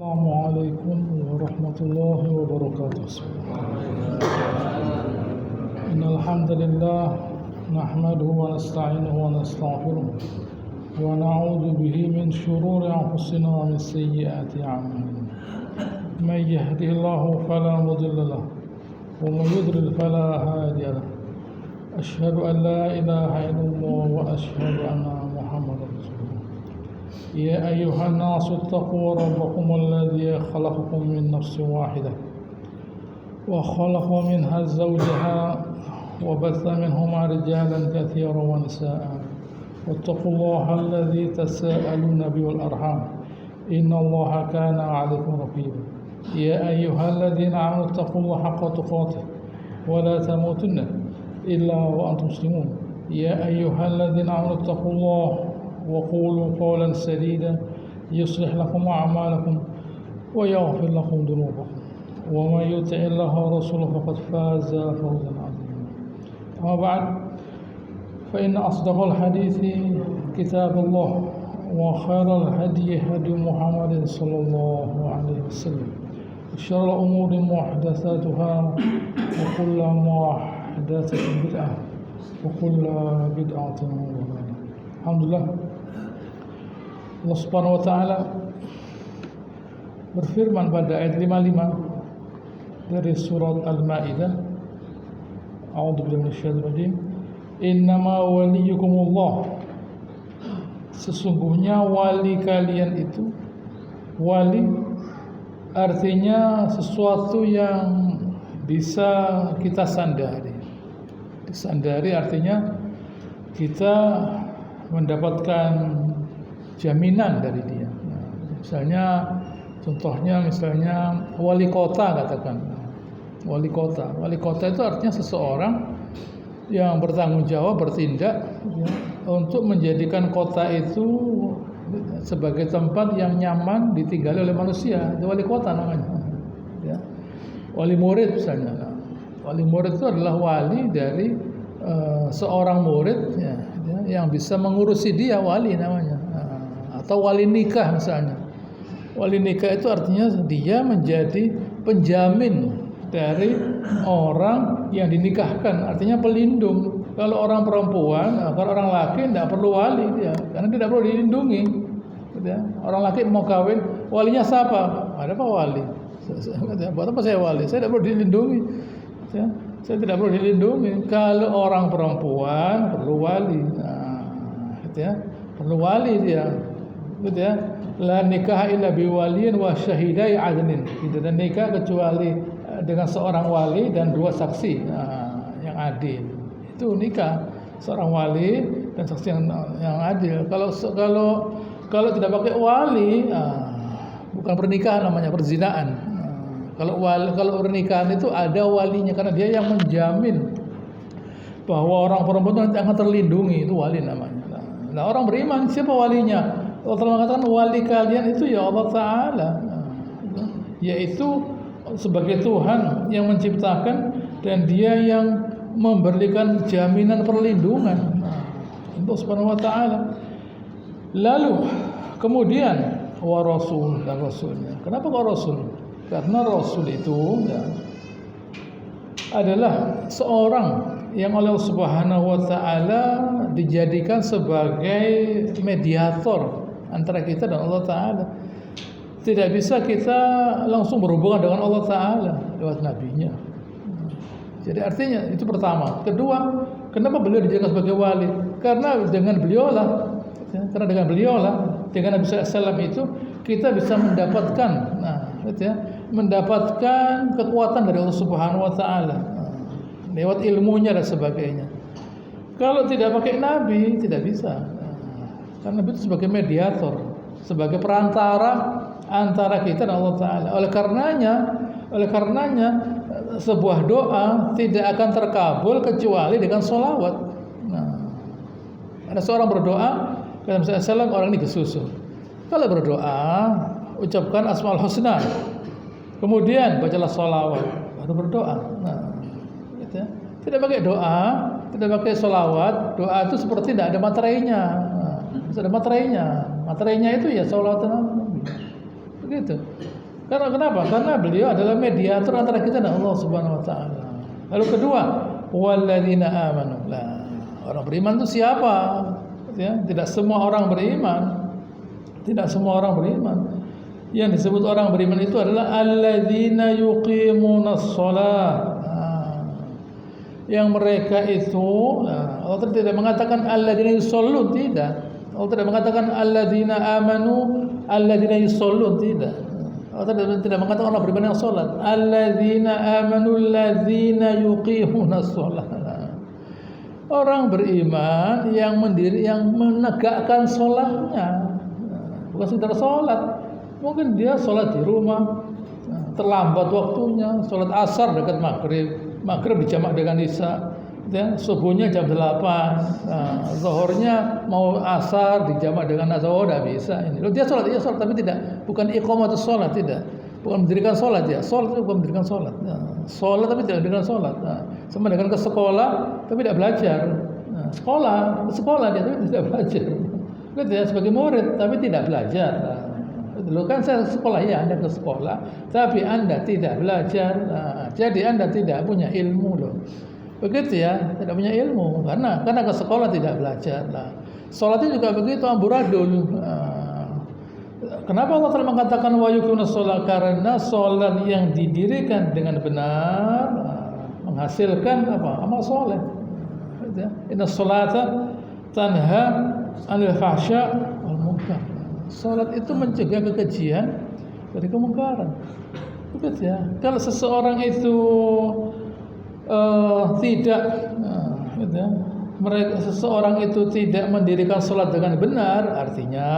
السلام عليكم ورحمة الله وبركاته. إن الحمد لله نحمده ونستعينه ونستغفره ونعوذ به من شرور أنفسنا ومن سيئات أعمالنا. من يهده الله فلا مضل له ومن يضلل فلا هادي له. أشهد أن لا إله إلا الله وأشهد أن محمدا رسول الله. يا أيها الناس اتقوا ربكم الذي خلقكم من نفس واحدة وخلق منها زوجها وبث منهما رجالا كثيرا ونساء واتقوا الله الذي تساءلون به والأرحام إن الله كان عليكم رقيبا. يا أيها الذين آمنوا اتقوا الله حق تقاته ولا تموتن إلا وأنتم مسلمون. يا أيها الذين آمنوا اتقوا الله وقولوا قولا سديدا يصلح لكم أعمالكم ويغفر لكم ذنوبكم ومن يطع الله ورسوله فقد فاز فوزا عظيما. أما بعد فإن أصدق الحديث كتاب الله وخير الهدي هدي محمد صلى الله عليه وسلم وشر الأمور محدثاتها وكل محدثة بدعة وكل بدعة ضلالة. Alhamdulillah, Allah Subhanahu wa taala berfirman pada ayat 55 dari surat Al-Maidah. A'udzubillahi minasyaitonir rajim. Innama waliyukumullah. Sesungguhnya wali kalian itu, wali artinya sesuatu yang bisa kita sandari. Disandari artinya kita mendapatkan jaminan dari dia. Contohnya wali kota, katakan. Wali kota itu artinya seseorang yang bertanggung jawab, bertindak untuk menjadikan kota itu sebagai tempat yang nyaman ditinggali oleh manusia. Itu wali kota namanya. Ya. Wali murid misalnya. Wali murid itu adalah wali dari seorang murid yang bisa mengurusi dia, wali namanya. Atau wali nikah misalnya. Wali nikah itu artinya dia menjadi penjamin dari orang yang dinikahkan, artinya pelindung. Kalau orang perempuan, kalau orang laki tidak perlu wali dia, karena tidak perlu dilindungi. Orang laki mau kawin, walinya siapa? Ada apa wali? Buat apa saya wali? Saya tidak perlu dilindungi. Saya tidak perlu dilindungi. Kalau orang perempuan perlu wali, perlu wali dia, La nikah illa biwaliyin wa syahidai adlin. Tidak ada nikah kecuali dengan seorang wali dan dua saksi yang adil. Itu nikah, seorang wali dan saksi yang adil. Kalau tidak pakai wali, bukan pernikahan namanya, perzinaan. Kalau pernikahan itu ada walinya karena dia yang menjamin bahwa orang perempuan nanti akan terlindungi, itu wali namanya. Nah, orang beriman siapa walinya? Allah Ta'ala mengatakan wali kalian itu ya Allah Ta'ala, yaitu sebagai Tuhan yang menciptakan dan dia yang memberikan jaminan perlindungan. Allah Subhanahu wa taala. Lalu kemudian wa rasul dan rasulnya. Kenapa kok rasul? Karena rasul itu adalah seorang yang oleh Subhanahu wa taala dijadikan sebagai mediator antara kita dan Allah Ta'ala. Tidak bisa kita langsung berhubungan dengan Allah Ta'ala lewat nabinya. Jadi artinya itu pertama. Kedua, kenapa beliau dijadikan sebagai wali? Karena dengan beliau lah, dengan Nabi SAW itu kita bisa mendapatkan kekuatan dari Allah Subhanahu wa taala lewat ilmunya dan sebagainya. Kalau tidak pakai nabi tidak bisa. Karena Nabi itu sebagai mediator, sebagai perantara antara kita dan Allah Ta'ala. Oleh karenanya sebuah doa tidak akan terkabul kecuali dengan sholawat. Ada seorang berdoa, kata Nabi SAW, orang ini kesusu. Kalau berdoa, ucapkan asmaul husna, kemudian bacalah sholawat, baru berdoa. Tidak pakai doa, tidak pakai sholawat, doa itu seperti tidak ada materainya. Ada materainya itu ya sholawat Nabi. Begitu. Karena kenapa? Karena beliau adalah mediator antara kita dan Allah Subhanahu wa taala. Lalu kedua, walladzina amanu. Lah, orang beriman itu siapa? Ya, tidak semua orang beriman. Tidak semua orang beriman. Yang disebut orang beriman itu adalah alladzina yuqimunas shalah. Yang mereka itu, Allah tidak mengatakan alladzina yushollun, tidak. Allah tidak mengatakan alladzina amanu, alladzina yushollun, tidak. Allah tidak mengatakan orang beriman yang salat. Alladzina amanu alladzina yuqimunas shalah. Orang beriman yang menegakkan salatnya. Bukan sekedar sholat, mungkin dia sholat di rumah, terlambat waktunya, sholat asar dekat maghrib dijamak dengan isya, ya, subuhnya jam 8, zuhurnya mau asar dijamak dengan zuhur, tidak bisa. Ini, dia sholat tapi bukan iqamatus sholat, tidak, bukan mendirikan sholat ya, sholat itu bukan mendirikan sholat, sholat tapi tidak mendirikan sholat, sama dengan ke sekolah tapi tidak belajar, sekolah dia tapi tidak belajar. Gitu ya, sebagai murid tapi tidak belajar. Dulu kan saya sekolah, ya Anda ke sekolah tapi Anda tidak belajar. Jadi Anda tidak punya ilmu loh. Begitu ya, tidak punya ilmu karena ke sekolah tidak belajar. Salatnya juga begitu amburadul. Kenapa Allah telah mengatakan wa yuqimus shalah? Karena salat yang didirikan dengan benar menghasilkan apa? Amal saleh. Inna sholata tanha 'anil fahsya' wal munkar. Salat itu mencegah kekejian dari kemungkaran. Betul ya. Kalau seseorang itu seseorang itu tidak mendirikan salat dengan benar, artinya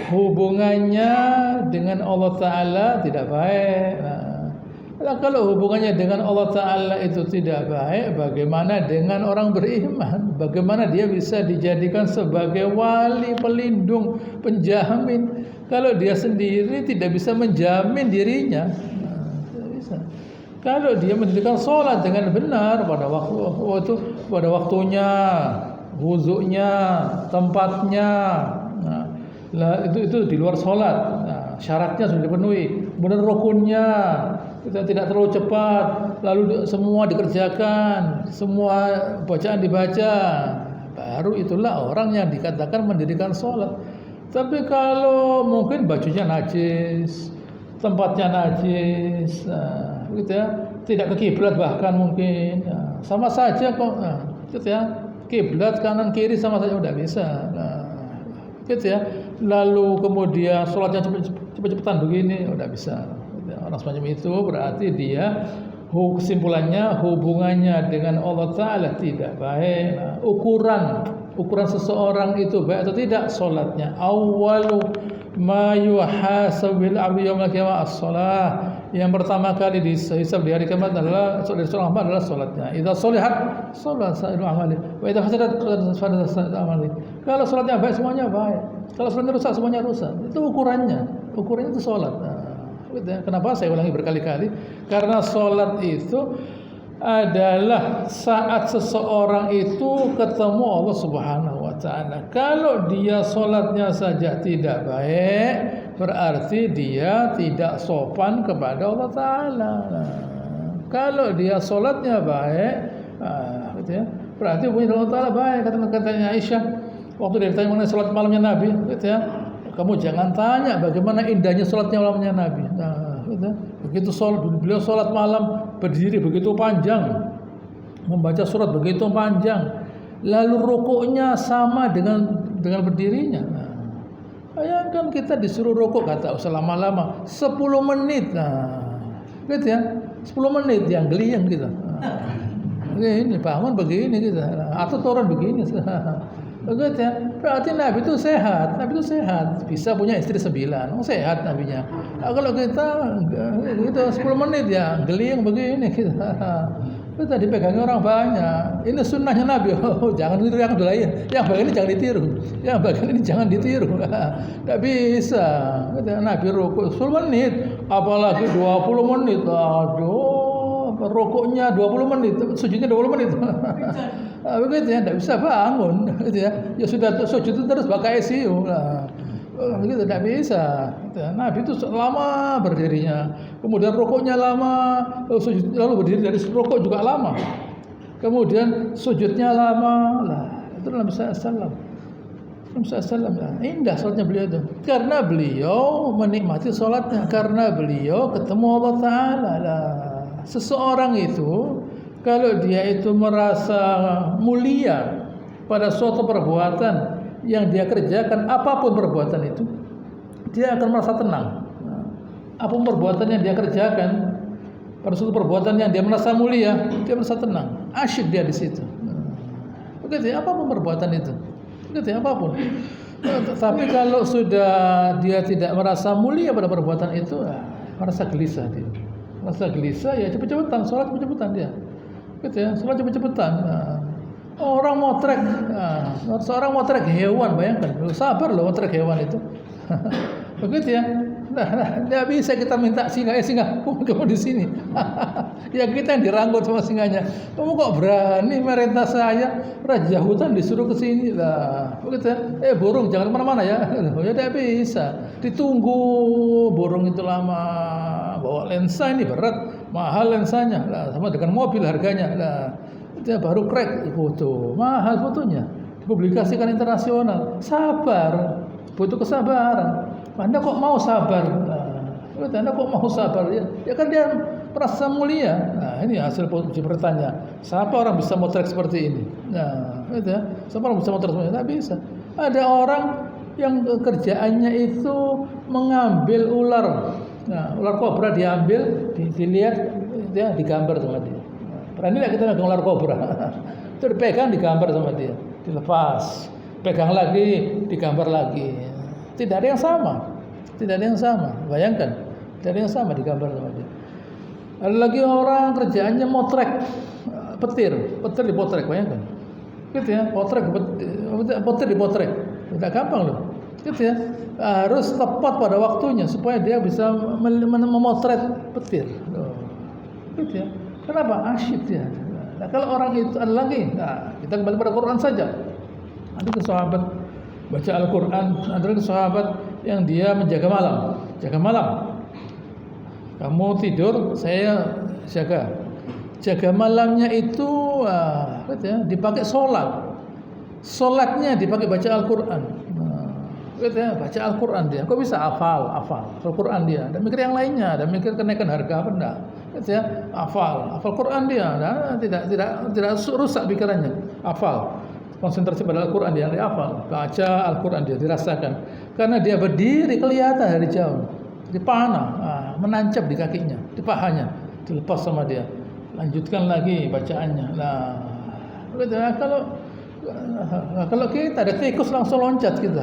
hubungannya dengan Allah Ta'ala tidak baik. Kalau hubungannya dengan Allah Ta'ala itu tidak baik, bagaimana dengan orang beriman? Bagaimana dia bisa dijadikan sebagai wali, pelindung, penjamin kalau dia sendiri tidak bisa menjamin dirinya? Tidak bisa. Kalau dia mendirikan sholat dengan benar pada waktunya, wudhunya, tempatnya, itu di luar sholat, syaratnya sudah dipenuhi, kemudian rukunnya kita tidak terlalu cepat, lalu semua dikerjakan, semua bacaan dibaca, baru itulah orang yang dikatakan mendirikan sholat. Tapi kalau mungkin bajunya najis, tempatnya najis, gitu ya, tidak ke kiblat bahkan mungkin, sama saja kok, gitu ya, kiblat kanan kiri sama saja udah bisa, gitu ya. Lalu kemudian sholatnya cepet-cepetan begini udah bisa. Orang semacam itu berarti dia kesimpulannya hubungannya dengan Allah Ta'ala tidak baik. Ukuran seseorang itu baik atau tidak salatnya. Awwalu ma yuhasabil 'abdu yaumil qiyamah as-shalah. Yang pertama kali dihisab di hari kiamat adalah seorang hamba adalah salatnya. Idza sholihat shalat sa'iru amali wa idza fasadat fasadat sa'iru amali. Kalau salatnya baik semuanya baik. Kalau salatnya rusak semuanya rusak. Itu ukurannya. Ukurannya itu salat. Kenapa saya ulangi berkali-kali? Karena sholat itu adalah saat seseorang itu ketemu Allah Subhanahu wa Ta'ala. Kalau dia sholatnya saja tidak baik, berarti dia tidak sopan kepada Allah Ta'ala. Kalau dia sholatnya baik, gitu ya, berarti hubungannya dengan Allah Ta'ala baik. Katanya Aisyah waktu dia ditanya mengenai sholat malamnya Nabi, gitu ya, kamu jangan tanya bagaimana indahnya sholatnya malamnya Nabi. Begitu beliau sholat malam berdiri begitu panjang, membaca surat begitu panjang, lalu rukuknya sama dengan berdirinya. Bayangkan kita disuruh rukuk kata selama-lama 10 menit, gitu ya, 10 menit yang geliyang kita. Ini bangun begini kita, atau turun begini. Begitu ya. Berarti Nabi itu sehat, bisa punya istri 9, sehat Nabinya. Kalau kita gitu 10 menit ya geliyang begini kita dipegangi orang banyak. Ini sunnahnya Nabi. Jangan tiru yang lain. Yang bagian ini jangan ditiru. Yang bagian ini jangan ditiru. Tidak bisa. Nabi rukuk 10 menit, apalagi 20 menit. Aduh, rukuknya 20 menit, sujudnya 20 menit. Begitu ya, tidak bisa bangun, gitu ya. Ya sudah sujud terus pakai ICU lah. Gitu tidak bisa. Nabi itu lama berdirinya, kemudian rukuknya lama, lalu berdiri dari rukuk juga lama, kemudian sujudnya lama. Lah, itu Nabi SAW. Indah sholatnya beliau itu, karena beliau menikmati sholatnya, karena beliau ketemu Allah Ta'ala. Lah, seseorang itu kalau dia itu merasa mulia pada suatu perbuatan yang dia kerjakan, apapun perbuatan itu, dia akan merasa tenang. Apapun perbuatan yang dia kerjakan, pada suatu perbuatan yang dia merasa mulia, dia merasa tenang, asyik dia di situ. Begitu ya, apapun perbuatan itu, begitu ya, apapun. Tapi kalau sudah dia tidak merasa mulia pada perbuatan itu, merasa gelisah dia. Merasa gelisah, ya cepet-cepetan, sholat cepet-cepetan dia. Gitu ya, sholat cepet-cepetan. Orang motrek, seorang motrek hewan, bayangkan, sabar loh motrek hewan itu. Begitu ya. Nah, tidak bisa kita minta singa, kamu di sini. Ya kita yang dirangkul sama singanya. Kamu kok berani merintah saya? Raja hutan disuruh ke sini lah. Begitu ya. Burung jangan kemana-mana ya. Ya tidak bisa. Ditunggu burung itu lama. Bawa lensa ini berat, mahal lensanya. Lah, sama dengan mobil harganya. Lah, dia baru crack foto, mahal fotonya, dipublikasikan internasional. Sabar, butuh kesabaran. Anda kok mau sabar? Anda kok mau sabar? Ya kan dia merasa mulia. Nah, ini hasil bertanya. Siapa orang bisa motret seperti ini? Nah, itu ya. Siapa orang bisa motret seperti ini? Tidak bisa. Ada orang yang kerjaannya itu mengambil ular. Nah, ular kobra diambil, dilihat, dia digambar sama dia. Berani lah kita megang ular kobra. Itu dipegang, digambar sama dia, dilepas, pegang lagi, digambar lagi. Tidak ada yang sama, tidak ada yang sama. Bayangkan, tidak ada yang sama digambar sama dia. Ada lagi orang kerjaannya motrek, petir dipotrek, bayangkan. Gitu ya, petir dipotrek, tidak gampang loh. Gitu ya, harus tepat pada waktunya supaya dia bisa memotret petir. Gitu ya. Kenapa? Asyik dia. Nah, kalau orang itu ada lagi, kita kembali pada Quran saja. Ada sahabat baca Al-Quran, ada lagi sahabat yang dia menjaga malam. Jaga malam. Kamu tidur, saya jaga. Jaga malamnya itu dipakai sholat. Sholatnya dipakai baca Al-Quran. Baca Al-Quran dia. Kok bisa hafal Al-Quran dia. Dan mikir yang lainnya, dan mikir kenaikan harga apa enggak. Hafal Quran dia, tidak rusak pikirannya. Hafal, konsentrasi pada Al-Quran dia hafal, baca Al-Quran dia dirasakan. Karena dia berdiri kelihatan dari jauh, dipana, menancap di kakinya, di pahanya, dilepas sama dia. Lanjutkan lagi bacaannya. Nah, kalau kita ada tikus langsung loncat kita.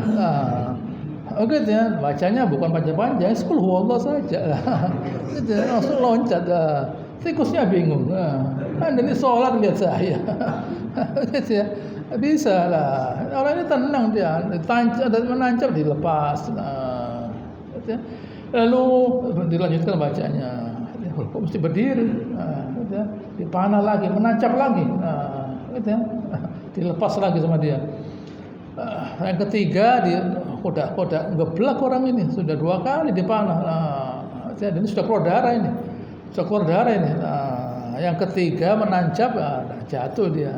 Oke ya, bacanya bukan panjang-panjang, qul huwallahu saja. Gitu, langsung loncat. Tikusnya bingung. Anda ini sholat lihat saya. Gitu ya. Bisa lah. Orang ini tenang dia, menancap dilepas. Gitu ya. Lalu dilanjutkan bacanya. Kok mesti berdiri? Gitu ya. Dipana lagi, menancap lagi. Gitu ya. Dilepas lagi sama dia. Yang ketiga kodak ngeblak orang ini sudah 2 kali dipanah. Ini sudah keluar darah ini. Yang ketiga menancap, jatuh dia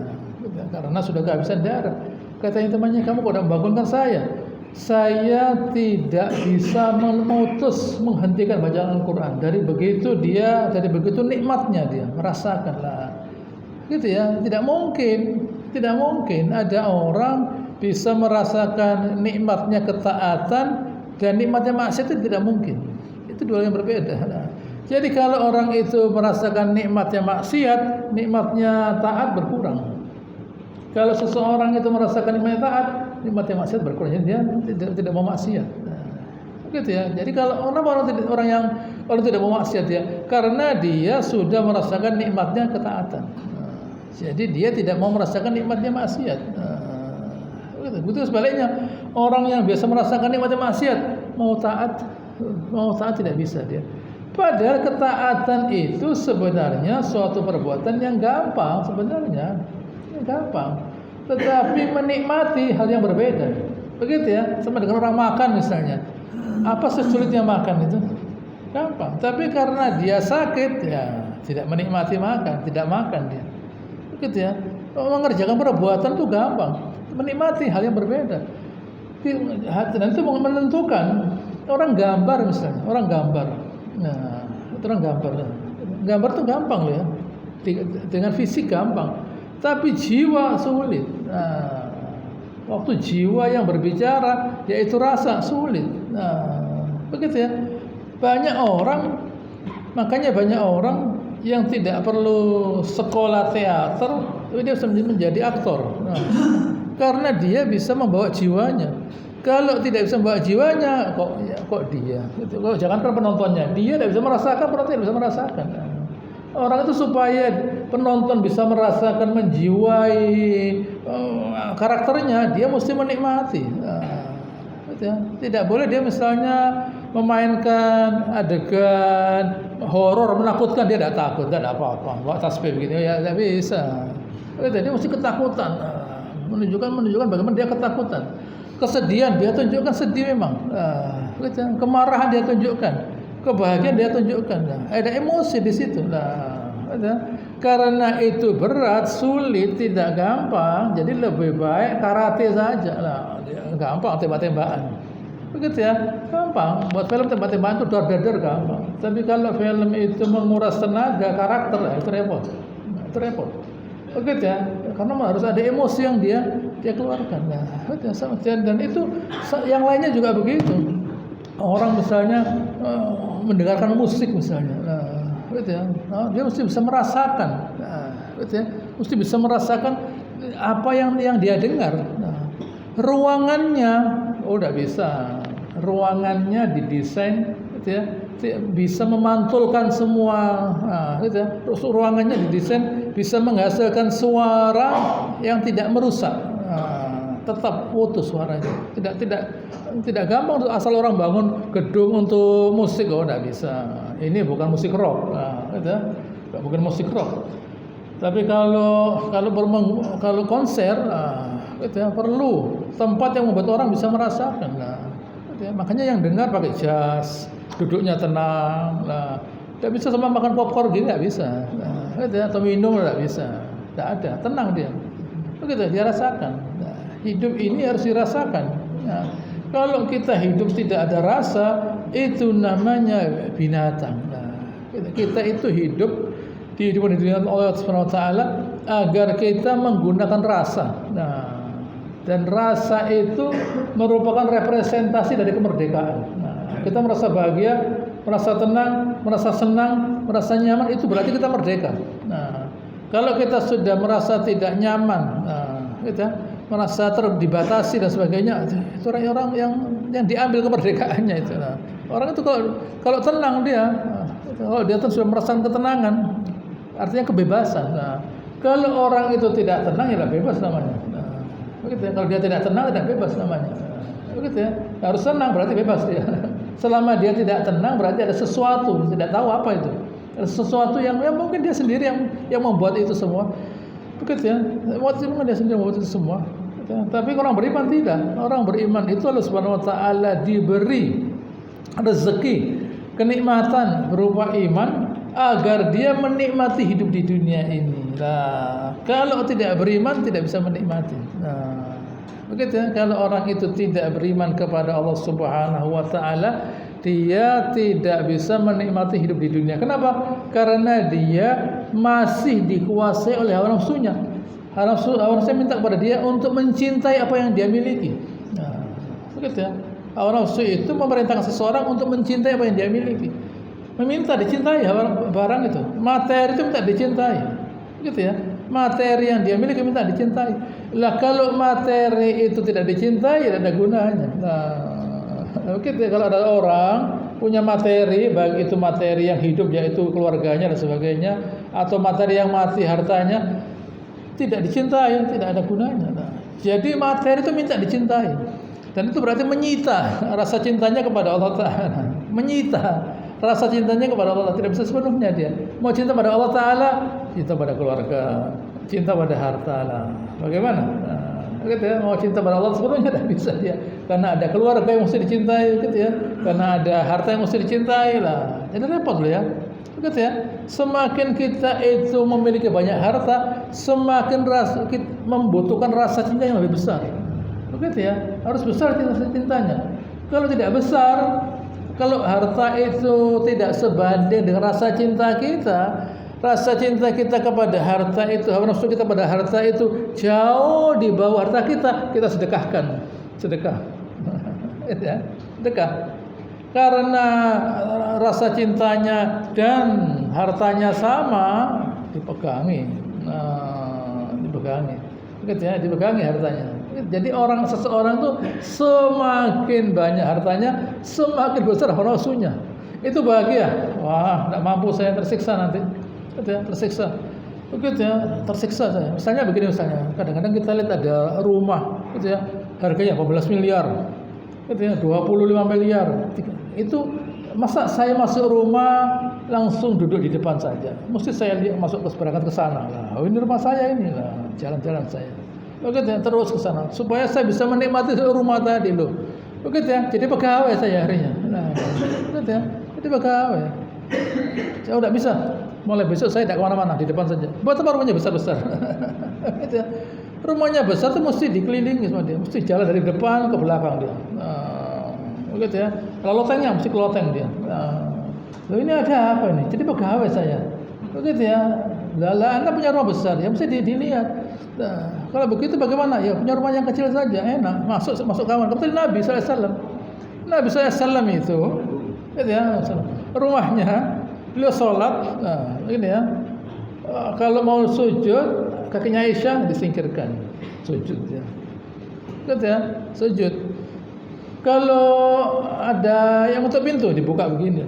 karena sudah kehabisan darah. Katanya temannya, kamu kok udah membangunkan saya? Saya tidak bisa menghentikan bacaan Al-Quran. Dari begitu nikmatnya dia merasakan lah. Gitu ya, tidak mungkin ada orang bisa merasakan nikmatnya ketaatan dan nikmatnya maksiat, itu tidak mungkin. Itu dua yang berbeda. Nah, jadi kalau orang itu merasakan nikmatnya maksiat, nikmatnya taat berkurang. Kalau seseorang itu merasakan nikmatnya taat, nikmatnya maksiat berkurang. Jadi dia tidak mau maksiat. Nah, gitu ya. Jadi kalau orang yang tidak mau maksiat ya, karena dia sudah merasakan nikmatnya ketaatan. Nah, jadi dia tidak mau merasakan nikmatnya maksiat. Begitu sebaliknya, orang yang biasa merasakan nikmatnya maksiat, mau taat tidak bisa dia. Padahal ketaatan itu sebenarnya suatu perbuatan yang gampang sebenarnya, gampang. Tetapi menikmati hal yang berbeda. Begitu ya, sama dengan orang makan misalnya. Apa sesulitnya makan itu? Gampang. Tapi karena dia sakit, ya tidak menikmati makan, tidak makan dia. Begitu ya. Mengerjakan perbuatan itu gampang, menikmati hal yang berbeda. Dan itu menentukan. Orang gambar misalnya, orang gambar. Nah, orang gambar. Gambar itu gampang loh ya. Dengan fisik gampang. Tapi jiwa sulit. Nah, waktu jiwa yang berbicara, yaitu rasa sulit. Nah, begitu ya. Makanya banyak orang yang tidak perlu sekolah teater, tapi dia bisa menjadi aktor. Nah, karena dia bisa membawa jiwanya. Kalau tidak bisa membawa jiwanya, kok dia? Gitu. Jangan penontonnya, dia tidak bisa merasakan, penonton tidak bisa merasakan. Nah, orang itu supaya penonton bisa merasakan, menjiwai karakternya, dia mesti menikmati. Nah, gitu ya. Tidak boleh dia misalnya memainkan adegan horor menakutkan, dia tidak takut, tidak apa-apa, bawa tasbih begitu ya, tidak bisa. Dia mesti ketakutan, menunjukkan bagaimana dia ketakutan. Kesedihan dia tunjukkan sedih memang, kemarahan dia tunjukkan, kebahagiaan dia tunjukkan. Ada emosi di situ. Karena itu berat, sulit, tidak gampang, jadi lebih baik karate saja lah. Gampang tembak-tembakan. Begitu ya, gampang. Buat film tembak-tembakan itu dar-dar gampang. Tapi kalau film itu menguras tenaga, karakter, itu repot. Itu repot. Begitu ya, karena harus ada emosi yang dia keluarkan. Nah, dan itu yang lainnya juga begitu. Orang misalnya mendengarkan musik misalnya, gitu ya, dia mesti bisa merasakan, gitu ya, mesti bisa merasakan apa yang dia dengar. Ruangannya, tidak bisa. Ruangannya didesain, gitu ya, bisa memantulkan semua, gitu ya. Ruangannya didesain bisa menghasilkan suara yang tidak merusak, tetap utuh suaranya. Tidak gampang asal orang bangun gedung untuk musik, tidak bisa. Ini bukan musik rock, gitu ya. Bukan musik rock. Tapi kalau konser, gitu ya, perlu tempat yang membuat orang bisa merasakan. Gitu ya. Makanya yang dengar pakai jas, duduknya tenang. Tidak bisa sama makan popcorn gini, tidak bisa. Gitu ya, atau minum tidak bisa. Tidak ada, tenang dia. Begitu dia rasakan. Hidup ini harus dirasakan. Kalau kita hidup tidak ada rasa, itu namanya binatang. Kita itu hidup di dunia Allah Subhanahu wa taala agar kita menggunakan rasa. Dan rasa itu merupakan representasi dari kemerdekaan. Kita merasa bahagia, merasa tenang, merasa senang, merasa nyaman, itu berarti kita merdeka. Kalau kita sudah merasa tidak nyaman, kita merasa dibatasi dan sebagainya, itu orang yang diambil kemerdekaannya itu. Orang itu kalau tenang dia, kalau dia sudah merasakan ketenangan, artinya kebebasan. Kalau orang itu tidak tenang, ya bebas namanya. Begitu ya. Kalau dia tidak tenang, tidak bebas namanya. Begitu ya. Harus tenang berarti bebas dia. Selama dia tidak tenang berarti ada sesuatu, tidak tahu apa itu. Ada sesuatu yang mungkin dia sendiri yang membuat itu semua. Begitu ya. Mungkin dia sendiri membuat itu semua. Tapi orang beriman tidak. Orang beriman itu Allah Subhanahu wa taala diberi rezeki, kenikmatan berupa iman agar dia menikmati hidup di dunia ini. Kalau tidak beriman tidak bisa menikmati. Begitu ya. Kalau orang itu tidak beriman kepada Allah Subhanahu wa taala, dia tidak bisa menikmati hidup di dunia. Kenapa? Karena dia masih dikuasai oleh hawa nafsunya. Hawa nafsunya minta kepada dia untuk mencintai apa yang dia miliki. Begitu ya. Hawa nafsu itu memerintahkan seseorang untuk mencintai apa yang dia miliki. Meminta dicintai barang itu. Materi itu minta dicintai. Begitu ya. Materi yang dia miliki minta dicintai. Lah kalau materi itu tidak dicintai, tidak ada gunanya. Begitu ya. Kalau ada orang punya materi, baik itu materi yang hidup yaitu keluarganya dan sebagainya, atau materi yang mati hartanya, tidak dicintai, tidak ada gunanya. Jadi materi itu minta dicintai. Dan itu berarti menyita rasa cintanya kepada Allah Ta'ala. Menyita rasa cintanya kepada Allah, tidak bisa sepenuhnya dia. Mau cinta pada Allah Ta'ala, cinta pada keluarga, cinta pada harta lah. Bagaimana? gitu ya. Mau cinta pada Allah sepenuhnya tidak bisa dia, karena ada keluarga yang mesti dicintai, gitu ya. Karena ada harta yang mesti dicintai lah. Jadi repot loh ya. Gitu ya. Semakin kita itu memiliki banyak harta, semakin membutuhkan rasa cinta yang lebih besar. Begitu ya. Harus besar cintanya. Kalau tidak besar, kalau harta itu tidak sebanding dengan rasa cinta kita, rasa cinta kita kepada harta itu, hawa nafsu kita pada harta itu jauh di bawah harta kita sedekahkan. Sedekah. Ya, sedekah. Karena rasa cintanya dan hartanya sama, dipegangi. Dipegangi. Begitu ya, dipegangi hartanya. Jadi seseorang tuh semakin banyak hartanya, semakin besar hawa nafsunya. Itu bahagia. Wah, tidak mampu saya, tersiksa nanti. Gitu ya, tersiksa. Begitu ya, tersiksa saya. Misalnya begini misalnya, kadang-kadang kita lihat ada rumah, gitu ya, harganya 14 miliar. Gitu ya, 25 miliar. Itu masa saya masuk rumah langsung duduk di depan saja. Mesti saya lihat masuk berangkat ke sana lah. Oh, ini rumah saya ini lah, jalan-jalan saya. Begitu ya, terus ke sana supaya saya bisa menikmati rumah tadi loh. Begitu ya, jadi pegawai saya harinya. Nah, begitu ya, jadi pegawai. Saya udah bisa. Mulai besok saya tidak kemana-mana, di depan saja. Buat apa rumahnya besar-besar? Gitu ya. Rumahnya besar tuh mesti dikelilingi sama dia, mesti jalan dari depan ke belakang dia. Begitu ya. Kalau lotengnya mesti ke loteng dia. Loh, ini ada apa ini? Jadi pegawai saya. Begitu ya. Anda punya rumah besar, ya mesti dilihat. Nah, kalau begitu bagaimana? Ya punya rumah yang kecil saja, enak. Masuk kamar. Kebetulan Nabi SAW. Nabi SAW itu, gitu ya, rumahnya beliau sholat, nah, ini ya. Kalau mau sujud, kakinya Aisyah disingkirkan, sujud ya. Gitu ya, sujud. Kalau ada yang untuk pintu dibuka begini,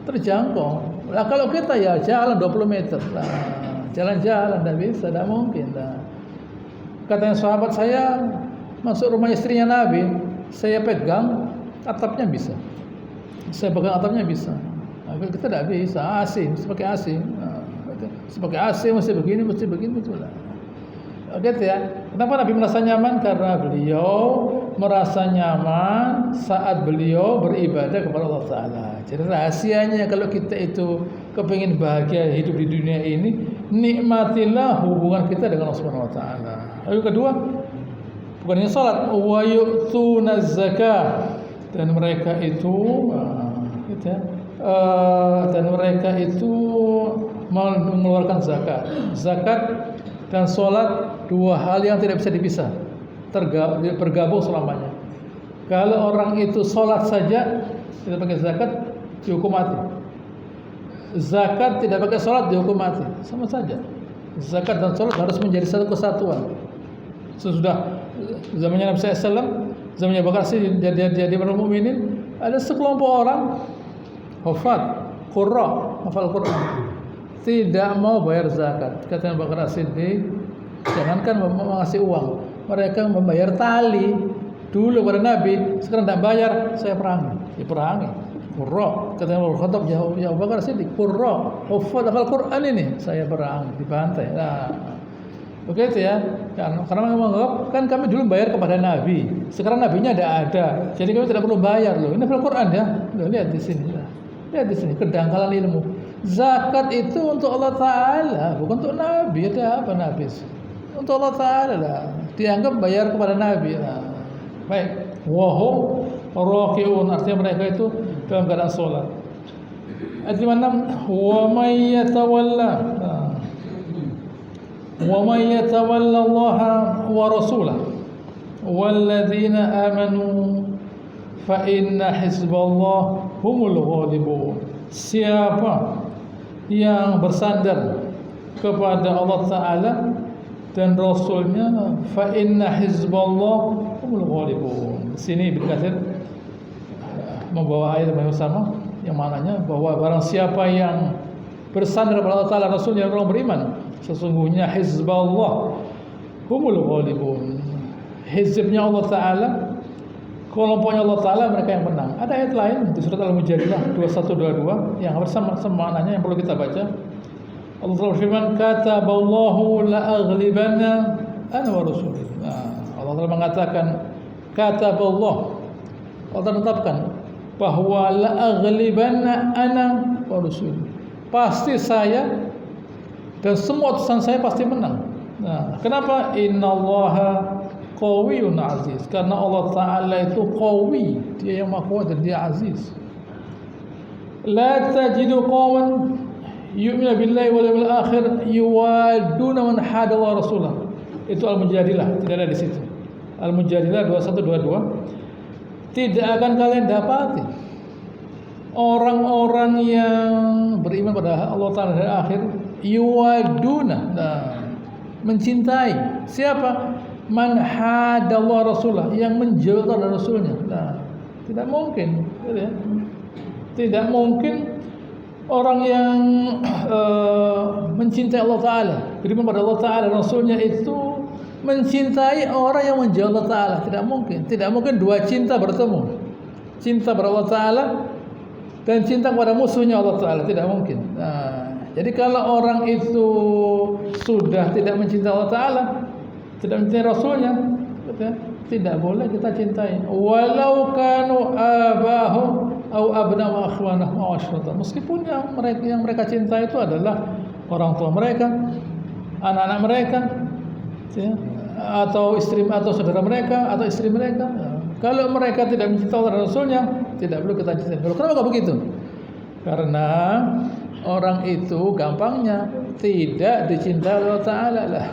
terjangkau. Nah, kalau kita ya jalan 20 meter, nah, jalan-jalan tidak bisa, tidak mungkin. Nah. Katanya sahabat saya masuk rumah istrinya Nabi, saya pegang atapnya bisa, saya pegang atapnya bisa. Nah, kita tidak bisa, AC, mesti pakai AC. Nah, sebagai AC mesti begini, itulah. Gitu ya. Kenapa Nabi merasa nyaman? Karena beliau merasa nyaman saat beliau beribadah kepada Allah Ta'ala. Jadi rahasianya kalau kita itu kepingin bahagia hidup di dunia ini, nikmatilah hubungan kita dengan Allah Subhanahu Wa Ta'ala. Lalu kedua, bukan hanya salat, wa yu'tuna zakah, dan mereka itu gitu ya, dan mereka itu mengeluarkan zakat. Zakat dan sholat dua hal yang tidak bisa dipisah, bergabung selamanya. Kalau orang itu sholat saja tidak pakai zakat, dihukum mati. Zakat tidak pakai sholat, dihukum mati. Sama saja. Zakat dan sholat harus menjadi satu kesatuan. Sesudah zamannya Nabi SAW, zamannya Bakar Siddiq jadi mukminin, ada sekelompok orang hafal Quran, tidak mau bayar zakat. Kata Bakar Siddiq, jangankan mengasih uang, mereka membayar tali dulu pada Nabi, sekarang tidak bayar, saya perangi. Qurra, kata Umar bin Khattab, ya Abu Bakar Siddiq, Qurra, hafal Al-Quran ini, saya perangi, dibantai. Nah, begitu ya. Karena menganggap kan kami dulu bayar kepada Nabi, sekarang Nabinya tidak ada, jadi kami tidak perlu bayar loh. Ini Al-Quran ya, loh, lihat di sini, lihat di sini kedangkalan ilmu. Zakat itu untuk Allah Ta'ala, bukan untuk Nabi. Ada apa Nabi? Untuk Allah Ta'ala lah. Dianggap bayar kepada Nabi. Nah, baik. Wahum raki'un, artinya mereka itu dalam keadaan sholat. Ayat 56, wa may yatawalla, wa may yatawalla Allah wa rasulahu walladzina amanu fa inna hizballah humul ghalibun. Siapa yang bersandar kepada Allah Ta'ala dan Rasulnya, fa inna hizballah humul ghalibun. Sini Ibnu Katsir membawa ayat yang sama, yang maknanya bahwa barang siapa yang bersandar kepada Allah Ta'ala, Rasulnya, dan orang beriman, sesungguhnya hizballah humul ghalibun. Hizibnya Allah Ta'ala, kelompoknya Allah Ta'ala, mereka yang menang. Ada ayat lain di surat Al-Mujadilah 21-22 yang bersama maknanya yang perlu kita baca. Allah berfirman, kataballahu la'aghlibanna ana wa rasuli. Nah, Allah Allah mengatakan kataballah, Allah menetapkan bahwa la aghlibanna ana wa rusuli, pasti saya dan semua utusan saya pasti menang. Nah, kenapa? Innallaha qawiyyun aziz, karena Allah Ta'ala itu qawi, dia yang maha kuat dan dia aziz. La tajidu qawman yu'minu billahi wal yawmil akhir yuwaduna man hada wa rasulah. Itu Al-Mujadilah, tidak ada di situ. Al-Mujadilah 2122. Tidak akan kalian dapati orang-orang yang beriman pada Allah Ta'ala dan akhir yuwaduna, mencintai siapa? Man hada wa rasulah, yang menjauh dari Rasulnya. Nah, tidak mungkin, ya. Tidak mungkin orang yang mencintai Allah Ta'ala, beriman pada Allah Ta'ala dan Rasulnya itu mencintai orang yang menjauh Allah Ta'ala. Tidak mungkin. Tidak mungkin dua cinta bertemu, cinta pada Allah Ta'ala dan cinta kepada musuhnya Allah Ta'ala. Tidak mungkin. Nah, jadi kalau orang itu sudah tidak mencintai Allah Ta'ala, tidak mencintai Rasulnya, tidak boleh kita cintai. Walau kanu abahum au abna'u akhwanahum aw asyrata, meskipun yang mereka cintai itu adalah orang tua mereka, anak-anak mereka, ya, atau istri atau saudara mereka atau istri mereka. Kalau mereka tidak mencintai Allah dan Rasulnya, tidak perlu kita cintai. Kenapa begitu? Karena orang itu gampangnya tidak dicintai Allah Ta'ala lah.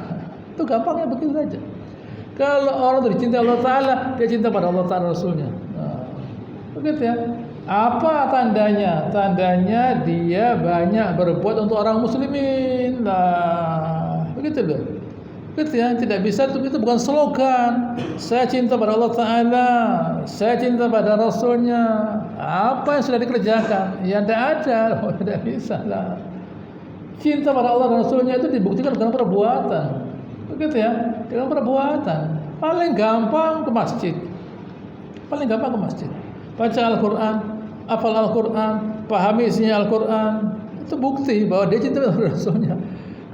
Itu gampangnya begitu saja. Kalau orang itu dicintai Allah Ta'ala, dia cinta pada Allah Ta'ala Rasulnya. Nah, begitu ya. Apa tandanya? Tandanya dia banyak berbuat untuk orang muslimin. Nah, begitu loh. Begitu ya, tidak bisa itu bukan slogan. Saya cinta pada Allah Ta'ala, saya cinta pada Rasulnya. Apa yang sudah dikerjakan? Ya tidak ada, tidak bisa lah. Cinta pada Allah dan Rasulnya itu dibuktikan dengan perbuatan. Begitu ya, dengan perbuatan. Paling gampang ke masjid. Paling gampang ke masjid. Baca Al-Quran, hafal Al-Quran, pahami isinya Al-Quran. Itu bukti bahwa dia cinta pada Rasulnya.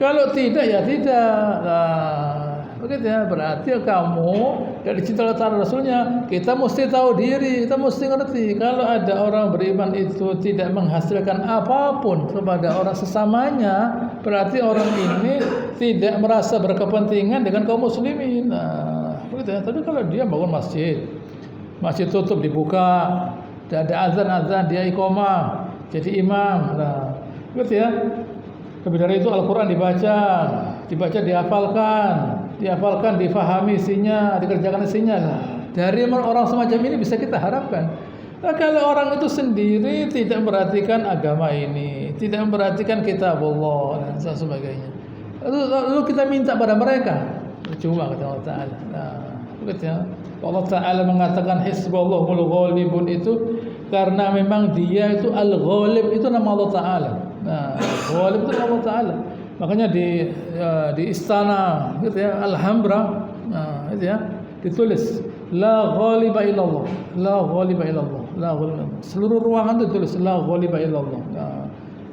Kalau tidak, ya tidak. Nah, begitu ya. Berarti kamu dari cinta pada Rasulnya, kita mesti tahu diri, kita mesti ngerti. Kalau ada orang beriman itu tidak menghasilkan apapun kepada orang sesamanya, berarti orang ini tidak merasa berkepentingan dengan kaum muslimin. Nah, begitu ya. Tapi kalau dia bangun masjid, masjid tutup dibuka, tidak ada azan-azan, dia iqamah, jadi imam. Nah, begitu ya. Lebih dari itu Al-Quran dibaca, dihafalkan, difahami isinya, dikerjakan isinya. Dari orang semacam ini bisa kita harapkan. Nah, kalau orang itu sendiri tidak memperhatikan agama ini, tidak memperhatikan kitab Allah dan sebagainya, lalu kita minta pada mereka, percuma kata Allah Ta'ala. Nah, begitu ya. Allah Ta'ala mengatakan Hizballahul Ghalibun itu karena memang dia itu Al-Ghalib, itu nama Allah Ta'ala. Nah, Ghalib itu nama Allah Ta'ala. Makanya di istana gitu ya, Alhambra, nah, itu ya, ditulis La ghaliba illallah, la ghaliba illallah, la ghaliba. Seluruh ruangan itu ditulis La ghaliba illallah. Nah,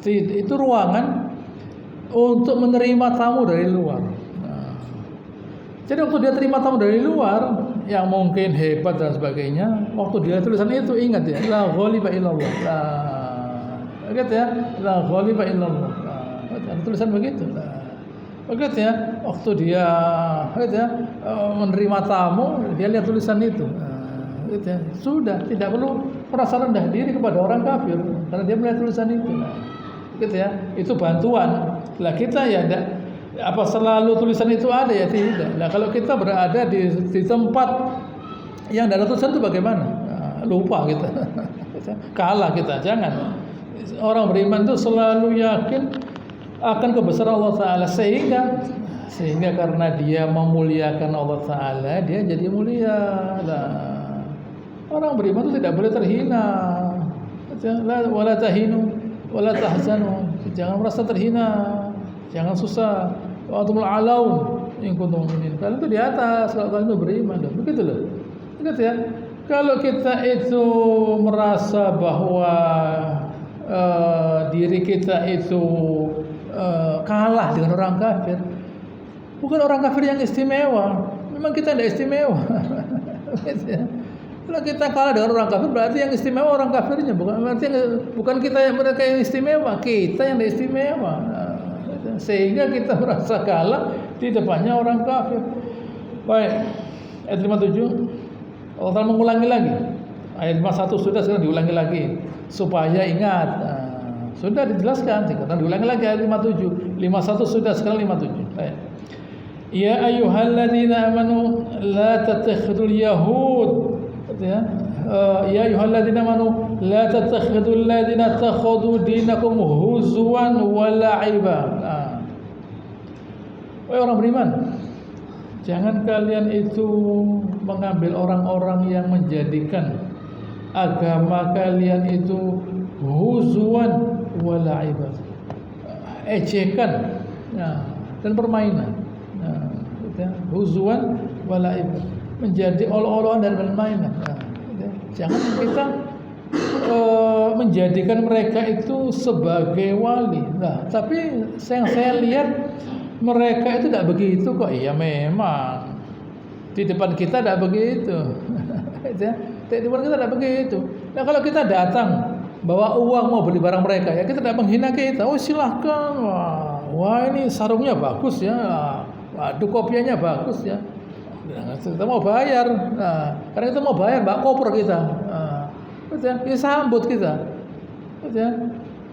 itu ruangan untuk menerima tamu dari luar. Nah, jadi waktu dia terima tamu dari luar yang mungkin hebat dan sebagainya, waktu dia tulisan itu ingat ya, La ghaliba illallah. Begitu ya, La ghaliba illallah. Ada tulisan begitu. Begitu ya, waktu dia begitu ya, menerima tamu, dia lihat tulisan itu. Begitu ya. Sudah, tidak perlu merasa rendah diri kepada orang kafir karena dia melihat tulisan itu. Begitu ya, itu bantuan. Lah kita ya enggak apa selalu tulisan itu ada ya tidak. Nah, kalau kita berada di tempat yang ada tulisan itu bagaimana? Lupa kita. Kalah kita, jangan. Orang beriman itu selalu yakin akan kebesaran Allah Ta'ala sehingga karena dia memuliakan Allah Ta'ala, dia jadi mulia. Nah, orang beriman itu tidak boleh terhina. Wala tahinu wala tahzanu, jangan merasa terhina, jangan susah. Wa antumul alaun in kuntum mu'minin, kalian itu di atas kalau kalian itu beriman. Begitu loh. Begitu ya. Kalau kita itu merasa bahwa diri kita itu kalah dengan orang kafir, bukan orang kafir yang istimewa, Memang kita tidak istimewa. Gitu ya. Kalau kita kalah dengan orang kafir berarti yang istimewa orang kafirnya, bukan kita yang mereka yang istimewa, kita yang tidak istimewa. Sehingga kita merasa kalah di depannya orang kafir. Baik, ayat 57 Allah Ta'ala mengulangi lagi. Ayat 51 sudah, sekarang diulangi lagi supaya ingat. Sudah dijelaskan, sekarang diulangi lagi ayat 57. 51 sudah, sekarang 57. Baik. Ya ayyuhalladzina amanu la tattakhidul yahud, ya ayyuhalladzina amanu la tattakhidul ladzina takhadhu dinakum huzwan wa la'iba. Wahai orang beriman, jangan kalian itu mengambil orang-orang yang menjadikan agama kalian itu huzwan wa la'iba, ejekan dan permainan. Huzwan walaib, menjadi olo-oloan dan permainan. Jangan kita menjadikan mereka itu sebagai wali. Tapi yang saya lihat mereka itu tidak begitu kok. Iya memang di depan kita tidak begitu. Di depan kita tidak begitu. Nah kalau kita datang bawa uang mau beli barang mereka, ya kita tidak menghina kita. Oh silahkan, wah ini sarungnya bagus ya. Waduh kopiannya bagus ya. Kita mau bayar. Karena kita mau bayar, mbak koper kita. Kita sambut kita.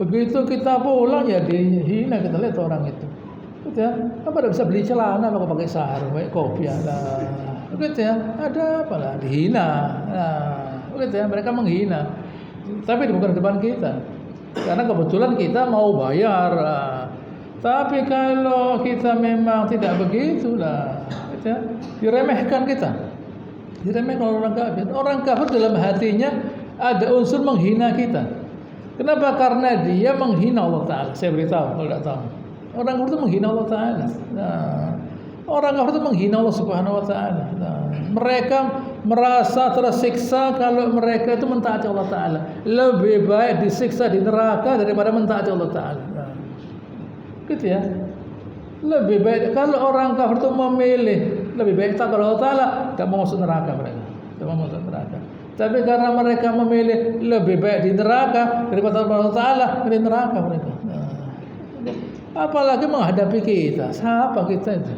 Begitu kita pulang ya dihina, kita lihat orang itu. Apa tidak bisa beli celana kalau pakai sarung, pakai kopiah. Begitu ya. Ada apa lah? Dihina. Begitu ya. Mereka menghina. Tapi bukan di depan kita. Karena kebetulan kita mau bayar. Tapi kalau kita memang tidak begitu lah, diremehkan kita, diremehkan orang kafir. Orang kafir dalam hatinya ada unsur menghina kita. Kenapa? Karena dia menghina Allah Taala. Saya beritahu kalau tidak tahu. Orang kafir itu menghina Allah Taala. Orang kafir itu menghina Allah Subhanahu Wa Taala. Mereka merasa tersiksa kalau mereka itu mentaati Allah Taala. Lebih baik disiksa di neraka daripada mentaati Allah Taala. Gitu ya. Lebih baik kalau orang kafir itu memilih lebih baik takut Allah Taala, tidak mau masuk neraka mereka. Tidak mau masuk neraka. Tapi karena mereka memilih lebih baik di neraka daripada Allah Taala, di neraka mereka. Apalagi menghadapi kita. Siapa kita itu?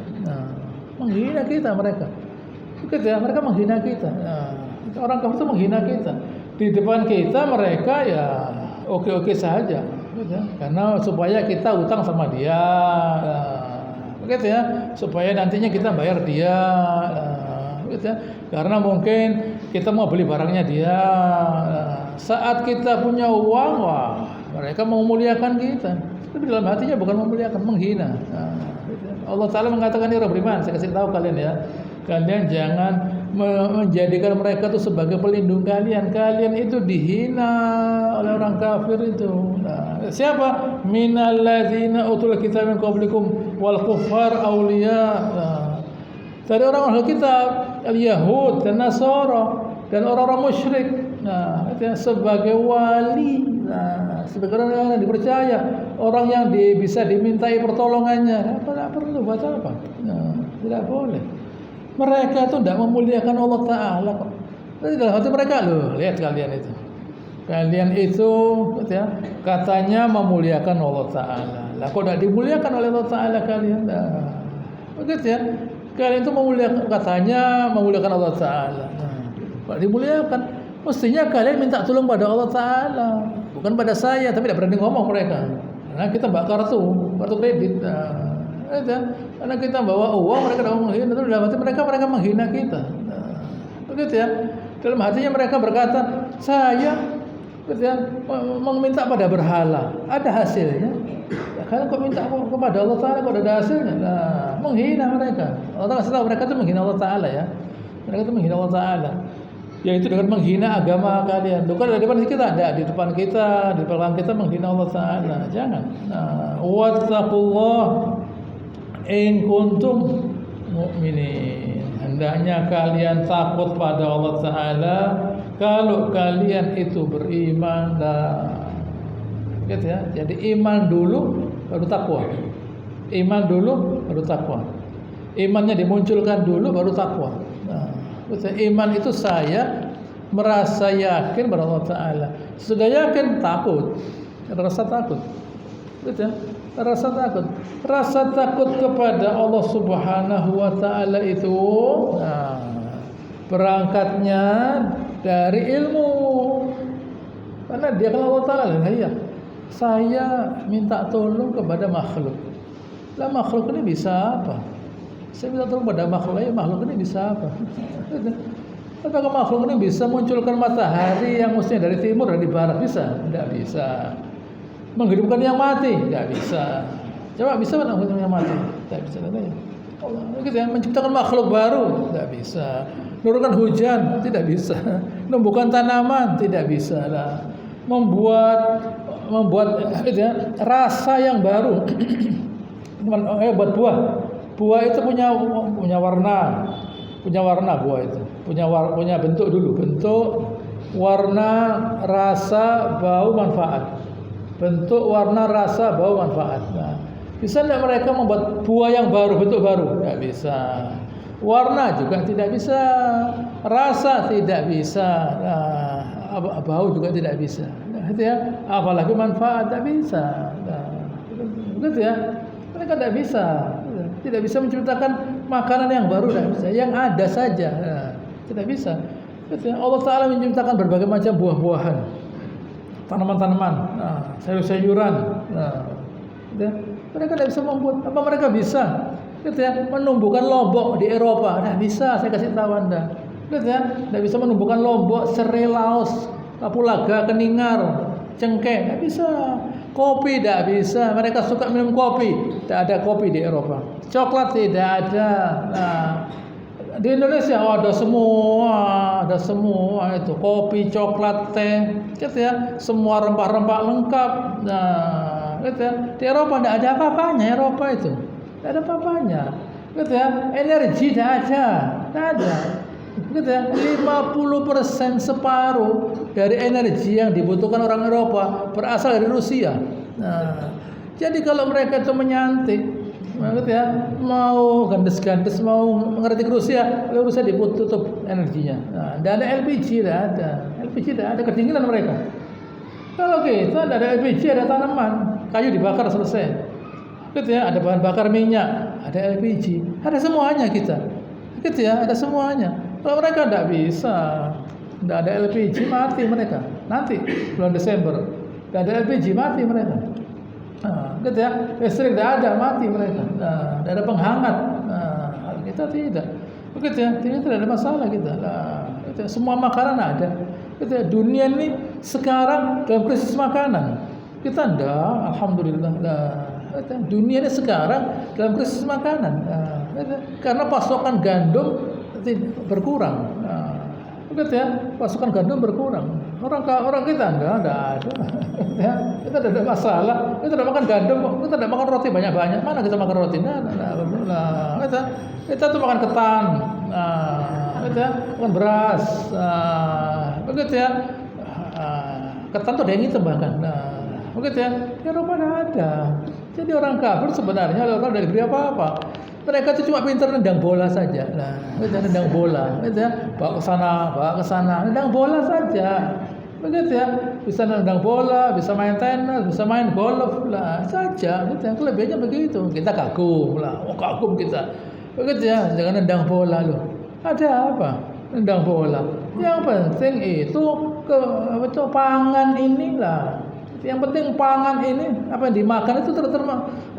Menghina kita mereka. Gitu ya, mereka menghina kita. Orang kafir itu menghina kita. Di depan kita mereka ya oke-oke saja. Karena supaya kita utang sama dia, begitu ya, supaya nantinya kita bayar dia, begitu ya. Karena mungkin kita mau beli barangnya dia. Saat kita punya uang, wah, mereka mau memuliakan kita. Tapi dalam hatinya bukan memuliakan, menghina. Allah Taala mengatakan ini orang beriman, saya kasih tahu kalian ya, kalian jangan menjadikan mereka itu sebagai pelindung kalian. Kalian itu dihina oleh orang kafir itu. Siapa? Minal ladzina utul kitab min qablikum wal kuffar awliya. Dari orang-orang kitab, al-Yahud dan Nasara dan orang-orang musyrik. Itu sebagai wali. Sebagai orang yang dipercaya, orang yang bisa dimintai pertolongannya. Tidak perlu buat apa? Tidak boleh. Mereka itu tidak memuliakan Allah Ta'ala kok. Tapi dalam hati mereka, loh, lihat kalian itu. Kalian itu ya, katanya memuliakan Allah Ta'ala. Lah kok tidak dimuliakan oleh Allah Ta'ala kalian? Begitu ya. Kalian itu memuliakan, katanya memuliakan Allah Ta'ala. Kalau dimuliakan, mestinya kalian minta tolong pada Allah Ta'ala. Bukan pada saya, tapi tidak berani ngomong mereka. Karena kita bakar kartu kredit. Karena kita bawa uang, mereka tidak menghina. Dalam hati mereka menghina kita. Begitu ya. Dalam hatinya mereka berkata, saya meminta pada berhala, ada hasilnya. Kalian kok minta kepada Allah Ta'ala, kok ada hasilnya? Menghina mereka. Allah Ta'ala tahu mereka itu menghina Allah Ta'ala ya. Mereka itu menghina Allah Ta'ala. Yaitu dengan menghina agama kalian. Bukan di depan kita, ada di depan kita, di belakang kita menghina Allah Ta'ala. Jangan. Wattaqullah in kuntum mu'minin. Hendaknya kalian takut pada Allah Ta'ala kalau kalian itu beriman. Gitu ya. Jadi iman dulu baru takwa. Iman dulu baru takwa. Imannya dimunculkan dulu baru takwa. Nah, iman itu saya merasa yakin pada Allah Ta'ala. Sudah yakin, takut. Rasa takut. Gitu ya? Rasa takut. Rasa takut kepada Allah Subhanahu wa Ta'ala itu berangkatnya dari ilmu. Karena dia kalau Allah Ta'ala, ya, saya minta tolong kepada makhluk. Lah makhluk ini bisa apa? Saya minta tolong kepada makhluk, ya makhluk ini bisa apa? Apakah makhluk ini bisa munculkan matahari yang mestinya dari timur dan dari barat? Bisa? Tidak bisa. Menghidupkan yang mati? Tidak bisa. Coba bisa mana menghidupkan yang mati? Tidak bisa. Allah, gitu ya, menciptakan makhluk baru? Tidak bisa. Menurunkan hujan? Tidak bisa. Menumbuhkan tanaman? Tidak bisa lah. Membuat gitu ya, rasa yang baru. Buat buah. Buah itu punya warna. Punya warna buah itu. Punya bentuk dulu, bentuk, warna, rasa, bau, manfaat. Bentuk, warna, rasa, bau, manfaat. Nah, bisa tidak mereka membuat buah yang baru, bentuk baru? Tidak bisa. Warna juga tidak bisa. Rasa tidak bisa. Nah, bau juga tidak bisa. Nah, itu ya. Apalagi manfaat tidak bisa. Nah, begitu ya. Mereka tidak bisa. Tidak bisa menciptakan makanan yang baru, tidak bisa. Yang ada saja. Nah, tidak bisa. Allah Ta'ala menciptakan berbagai macam buah-buahan, tanaman-tanaman, sayur-sayuran. Mereka tidak bisa membuat. Apa mereka bisa? Menumbuhkan lombok di Eropa? Tidak bisa. Saya kasih tahu Anda. Tidak bisa menumbuhkan lombok, serai, laos, kapulaga, keningar, cengkeh. Tidak bisa. Kopi tidak bisa. Mereka suka minum kopi. Tidak ada kopi di Eropa. Coklat tidak ada. Nah, di Indonesia ada semua itu, kopi, coklat, teh, gitu ya, semua rempah-rempah lengkap. Nah, gitu ya. Di Eropa tidak ada apa-apanya. Eropa itu tidak ada apa-apanya, gitu ya. Energi tidak ada, gitu ya. 50% separuh dari energi yang dibutuhkan orang Eropa berasal dari Rusia. Nah, jadi kalau mereka itu menyantik, gitu ya, mau gandes-gandes, mau mengerti ke Rusia, lalu Rusia ditutup energinya. Nah, dan ada LPG, tidak ada, kedinginan mereka. Kalau kita tidak ada LPG, ada tanaman, kayu dibakar selesai. Gitu ya, ada bahan bakar minyak, ada LPG, ada semuanya kita. Gitu ya, ada semuanya. Kalau mereka tidak bisa, tidak ada LPG, mati mereka. Nanti bulan Desember, tidak ada LPG, mati mereka. Nah, gitu ya, listrik tidak ada, mati mereka. Nah, tidak ada penghangat. Nah, kita tidak. Begitu ya, tidak ada masalah kita. Nah, gitu ya, semua makanan ada. Gitu ya, dunia ini sekarang dalam krisis makanan. Kita tidak, alhamdulillah. Nah, gitu ya, dunia ini sekarang dalam krisis makanan. Nah, gitu ya, karena pasokan gandum berkurang. Nah, begitu ya, pasokan gandum berkurang. Orang kita enggak ada. Ya, kita tidak ada masalah. Kita tidak makan gandum, kita tidak makan roti banyak-banyak. Mana kita makan roti? Nah, kita tuh makan ketan. Nah, kita makan beras. Nah, begitu ya. Ketan tuh ada yang hitam bahkan. Nah, begitu ya. Di Eropa ada. Jadi orang kafir sebenarnya orang dari beri apa-apa. Mereka itu cuma pintar nendang bola saja. Nah, nendang bola, gitu ya. Bawa ke sana, nendang bola saja. Begitu ya. Bisa nendang bola, bisa main tenis, bisa main golf lah saja. Gitu ya. Kelebihannya begitu. Kita kagum lah. Kagum kita. Begitu ya. Jangan nendang bola loh. Ada apa? Nendang bola. Yang penting itu pangan inilah. Yang penting pangan ini apa yang dimakan itu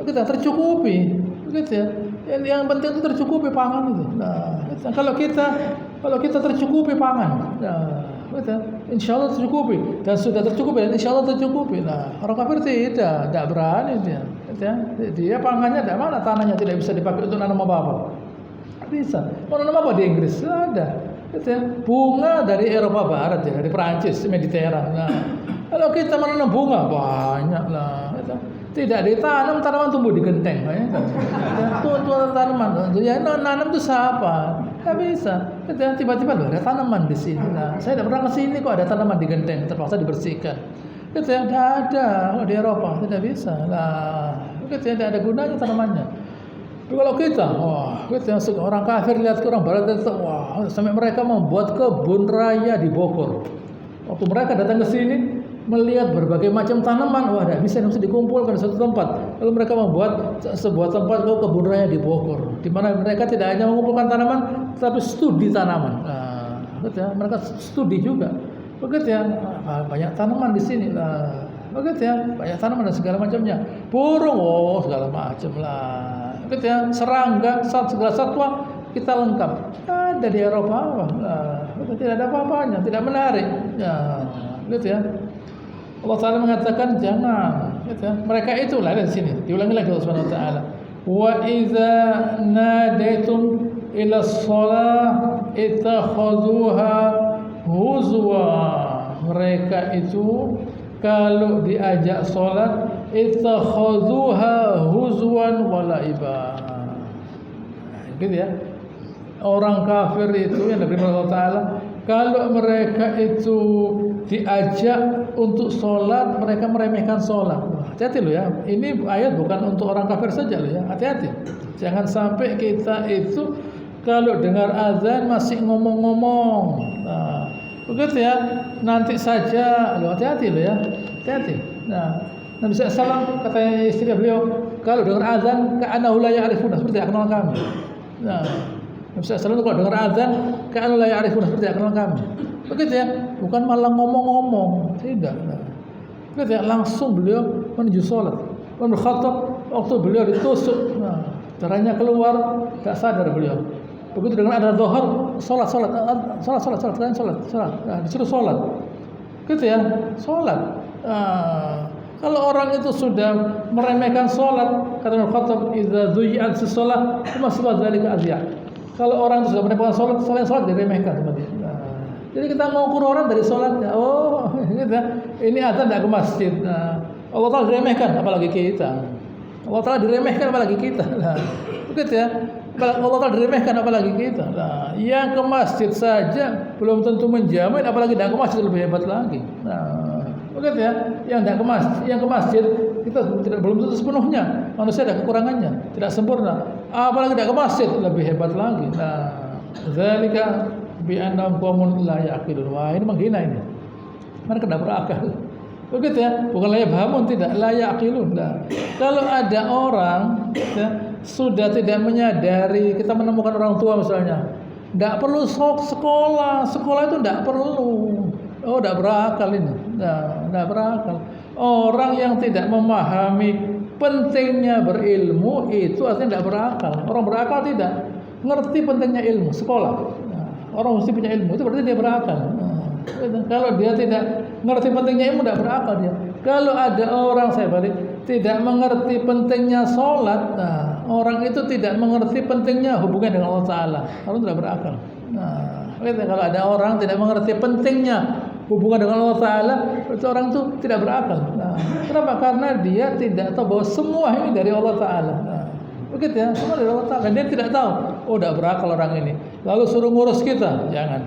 kita tercukupi. Begitu ya. Yang penting itu tercukupi pangan itu. Nah, kalau kita tercukupi pangan, nah, betul. Insya Allah tercukupi dan sudah tercukupi dan insya Allah tercukupi. Nah, orang kafir tidak berani dia. Dia pangannya tidak mana, tanahnya tidak bisa dipakai untuk nanam apa-apa. Bisa. Mau nanam apa di Inggris? Ada. Bunga dari Eropa Barat ya, dari Perancis, Mediteran. Nah, kalau kita menanam bunga banyak lah. Tidak ditanam, tanaman tumbuh di genteng, ya. Tuh tanaman, ya nanam itu siapa? Tidak bisa. Tiba-tiba ada tanaman di sini. Nah, saya tidak pernah ke sini kok ada tanaman di genteng, terpaksa dibersihkan. Gitu ya, tidak ada. Kalau di Eropa tidak bisa. Nah, gitu ya, tidak ada gunanya tanamannya. Tapi kalau kita, orang kafir lihat ke orang barat itu, wah, sampai mereka membuat kebun raya di Bogor. Waktu mereka datang ke sini melihat berbagai macam tanaman, wah, tidak bisa dikumpulkan di satu tempat. Lalu mereka membuat sebuah tempat kebun raya di Bogor, di mana mereka tidak hanya mengumpulkan tanaman, tapi studi tanaman. Mereka studi juga. Begitu ya, banyak tanaman di sini lah. Begitu ya, banyak tanaman dan segala macamnya. Burung, segala macam lah. Begitu ya, serangga, segala satwa kita lengkap. Ada di Eropa, tidak ada apa-apanya, tidak menarik. Ya, begitu ya. Allah Taala mengatakan jangan. Gitu ya. Mereka itulah di sini. Diulangi lagi Allah Subhanahu Wa Taala. Wa idza nadaitum ila shalah ittakhadhuha huzwa. Mereka itu kalau diajak salat ittakhadhuha huzwan wa laiba. Gitu ya. Orang kafir itu yang dari Allah Taala kalau mereka itu diajak untuk sholat, mereka meremehkan sholat. Hati-hati loh ya. Ini ayat bukan untuk orang kafir saja loh ya. Hati-hati. Jangan sampai kita itu kalau dengar azan masih ngomong-ngomong. Nah, begitu ya. Nanti saja. Loh, hati-hati loh ya. Hati-hati. Nah, Nabi SAW kata istri beliau, kalau dengar azan ka'annahu la ya'rifuna, seperti tidak kenal kami. Nah, Nabi SAW kalau dengar azan ka'annahu la ya'rifuna, seperti tidak kenal kami. Begitu ya, bukan malah ngomong-ngomong, tidak. Begitu ya, langsung beliau menuju sholat. Umar bin Khattab waktu beliau ditusuk, darahnya keluar, tak sadar beliau. Begitu dengan ada zuhur, sholat, disuruh sholat. Gitu ya, sholat. Kalau orang itu sudah meremehkan sholat, kata Umar bin Khattab, idza dhuyi'at as-shalah, famaswa dzalika azya. Kalau orang itu sudah meremehkan sholat diremehkan sama dia. Jadi kita mau ukur orang dari sholatnya. Oh, gitu ya. Ini azan tidak ke masjid. Allah Taala diremehkan, apalagi kita. Allah Taala diremehkan, apalagi kita. Begitu ya. Allah Taala diremehkan, apalagi kita. Yang ke masjid saja belum tentu menjamin, apalagi tidak ke masjid lebih hebat lagi. Begitu ya. Yang ke masjid kita belum tentu sepenuhnya. Manusia ada kekurangannya, tidak sempurna. Apalagi tidak ke masjid lebih hebat lagi. Zalika bi'annahum qaumun la ya'qilun. Wah, ini menghina ini. Mereka tidak berakal. Begitu ya, bukan la yafhamun, tidak la ya'qilun. Kalau ada orang ya, sudah tidak menyadari, kita menemukan orang tua misalnya, tidak perlu sekolah itu tidak perlu. Oh, tidak berakal ini. Tidak berakal. Orang yang tidak memahami pentingnya berilmu itu artinya tidak berakal. Orang berakal tidak ngerti pentingnya ilmu, sekolah. Orang mesti punya ilmu, itu berarti dia berakal. Kalau dia tidak mengerti pentingnya ilmu, tidak berakal dia. Kalau ada orang, saya balik, tidak mengerti pentingnya sholat, orang itu tidak mengerti pentingnya hubungan dengan Allah Ta'ala. Orang tidak berakal. Kalau ada orang tidak mengerti pentingnya hubungan dengan Allah Ta'ala, berarti orang itu tidak berakal. Kenapa? Karena dia tidak tahu bahwa semua ini dari Allah Ta'ala. Begitu ya, semua dari Allah Ta'ala. Dan dia tidak tahu, oh, tidak berakal orang ini. Lalu suruh ngurus kita, jangan.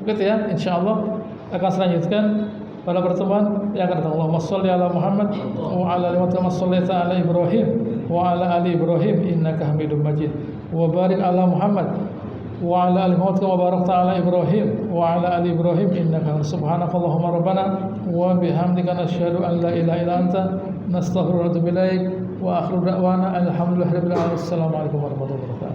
Begitu ya, insyaallah akan selanjutkan pada pertemuan yang akan datang. Allahumma shalli ala Muhammad wa ala ali Muhammad, shallaita ala Ibrahim wa ala ali Ibrahim innaka Hamidum Majid. Wa barik ala Muhammad wa ala ali Muhammad kama barakta ala Ibrahim wa ala ali Ibrahim innaka subhanakallahumma rabbana wa bihamdika nasyhadu an la ilaha illa anta nastaghfiruka wa natubu ilaik. Wa akhiru da'wana alhamdulillahirabbil alamin. Assalamualaikum warahmatullahi wabarakatuh.